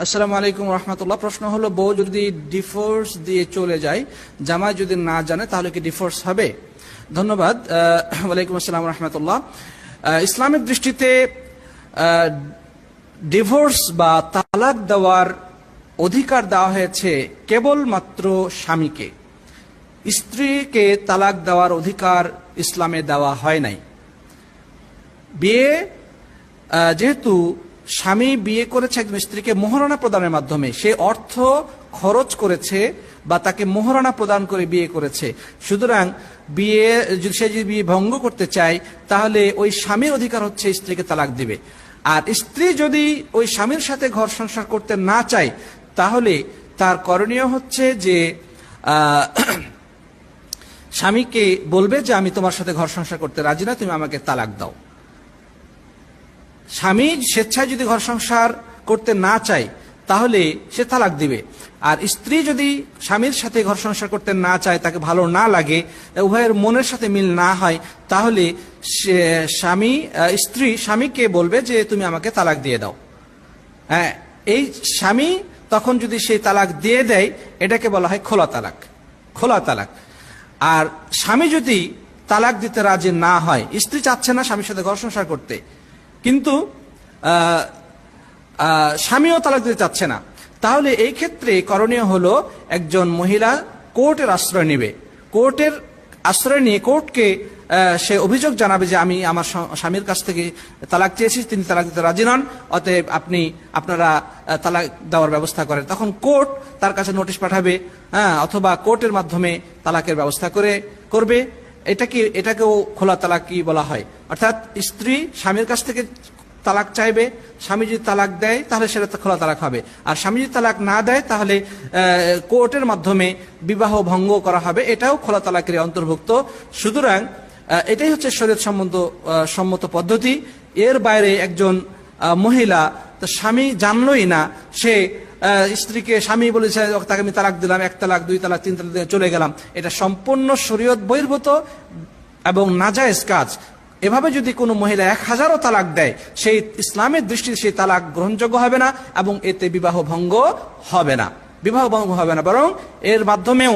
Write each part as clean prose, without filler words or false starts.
আসসালামু আলাইকুম রহমতুল্লাহ। প্রশ্ন হলো, বউ যদি ডিভোর্স দিয়ে চলে যায়, জামাই যদি না জানে, তাহলে কি ডিভোর্স হবে? ধন্যবাদ। ওয়ালাইকুম আসসালাম রহমতুল্লাহ। ইসলামের দৃষ্টিতে ডিভোর্স বা তালাক দেওয়ার অধিকার দেওয়া হয়েছে কেবলমাত্র স্বামীকে। স্ত্রীকে তালাক দেওয়ার অধিকার ইসলামে দেওয়া হয় নাই। বিয়ে যেহেতু স্বামী বিয়ে করেছে একজন স্ত্রীকে মোহরানা প্রদানের মাধ্যমে, সে অর্থ খরচ করেছে বা তাকে মোহরানা প্রদান করে বিয়ে করেছে, সুতরাং সে যদি বিয়ে ভঙ্গ করতে চায় তাহলে ওই স্বামীর অধিকার হচ্ছে স্ত্রীকে তালাক দিবে। আর স্ত্রী যদি ওই স্বামীর সাথে ঘর সংসার করতে না চায়, তাহলে তার করণীয় হচ্ছে যে স্বামীকে বলবে যে আমি তোমার সাথে ঘর সংসার করতে রাজি না, তুমি আমাকে তালাক দাও। স্বামী স্বেচ্ছায় যদি ঘর সংসার করতে না চায় তাহলে সে তালাক দিবে। আর স্ত্রী যদি স্বামীর সাথে ঘর সংসার করতে না চায়, তাকে ভালো না লাগে, উভয়ের মনের সাথে মিল না হয়, তাহলে স্ত্রী স্বামীকে বলবে যে তুমি আমাকে তালাক দিয়ে দাও। হ্যাঁ, এই স্বামী তখন যদি সেই তালাক দিয়ে দেয়, এটাকে বলা হয় খোলা তালাক। খোলা তালাক। আর স্বামী যদি তালাক দিতে রাজি না হয়, স্ত্রী চাচ্ছে না স্বামীর সাথে ঘর সংসার করতে, কিন্তু স্বামীও তালাক দিতে চাচ্ছে না, তাহলে এই ক্ষেত্রে করণীয় হলো একজন মহিলা কোর্টের আশ্রয় নেবে। কোর্টের আশ্রয় নিয়ে কোর্টকে সে অভিযোগ জানাবে যে আমি আমার স্বামীর কাছ থেকে তালাক চেয়েছি, তিনি তালাক দিতে রাজি নন, অতএব আপনারা তালাক দেওয়ার ব্যবস্থা করেন। তখন কোর্ট তার কাছে নোটিশ পাঠাবে, অথবা কোর্টের মাধ্যমে তালাকের ব্যবস্থা করবে। এটাকেও খোলা তালাক কি বলা হয়। অর্থাৎ স্ত্রী স্বামীর কাছ থেকে তালাক চাইবে, স্বামী যদি তালাক দেয় তাহলে সেটা খোলা তালাক হবে। আর স্বামী যদি তালাক না দেয় তাহলে কোর্টের মাধ্যমে বিবাহ ভঙ্গ করা হবে, এটাও খোলা তালাকের অন্তর্ভুক্ত। সুতরাং এটাই হচ্ছে শরীয়ত সম্মত পদ্ধতি। এর বাইরে একজন মহিলা, স্বামী জানলই না, সে স্ত্রীকে, স্বামী বলেছে তাকে আমি তালাক দিলাম, 1 তালাক 2 তালাক 3 তালাক দিয়ে চলে গেলাম, এটা সম্পূর্ণ শরীয়ত বহির্ভূত এবং নাজায়েজ কাজ। এভাবে যদি কোনো মহিলা 1000ও তালাক দেয়, সেই ইসলামের দৃষ্টিতে সেই তালাক গ্রহণযোগ্য হবে না এবং এতে বিবাহ ভঙ্গ হবে না। বিবাহ ভঙ্গ হবে না, বরং এর মাধ্যমেও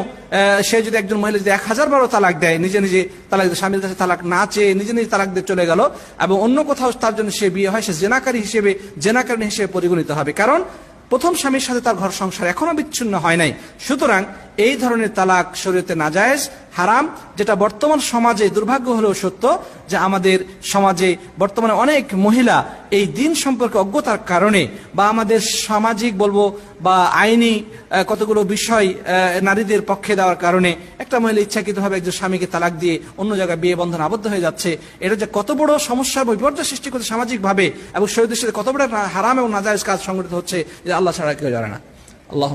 সে যদি একজন মহিলা যদি 1000 বারও তালাক দেয়, নিজে নিজে তালাক, স্বামীর কাছে তালাক না চেয়ে নিজে নিজে তালাক দিয়ে চলে গেল এবং অন্য কোথাও তার জন্য সে বিয়ে হয়, সে জেনাকারী হিসেবে পরিগণিত হবে। কারণ প্রথম স্বামীর সাথে তার ঘর সংসার এখনো বিচ্ছিন্ন হয় নাই। সুতরাং এই ধরনের তালাক শরীয়তে নাজায়েজ, হারাম। যেটা বর্তমান সমাজে দুর্ভাগ্য হলেও সত্য যে আমাদের সমাজে বর্তমানে অনেক মহিলা এই দিন সম্পর্কে অজ্ঞতার কারণে বা আমাদের সামাজিক বলবো বা আইনি কতগুলো বিষয় নারীদের পক্ষে দেওয়ার কারণে একটা মহিলা ইচ্ছাকৃতভাবে একজন স্বামীকে তালাক দিয়ে অন্য জায়গায় বিয়ে বন্ধন আবদ্ধ হয়ে যাচ্ছে। এটা যে কত বড় সমস্যা, বিপর্যয় সৃষ্টি করছে সামাজিকভাবে এবং শরীয়তের সাথে কত বড় হারাম এবং নাজায়েজ কাজ সংগঠিত হচ্ছে, যে আল্লাহ ছাড়া কেউ জানে না। আল্লাহ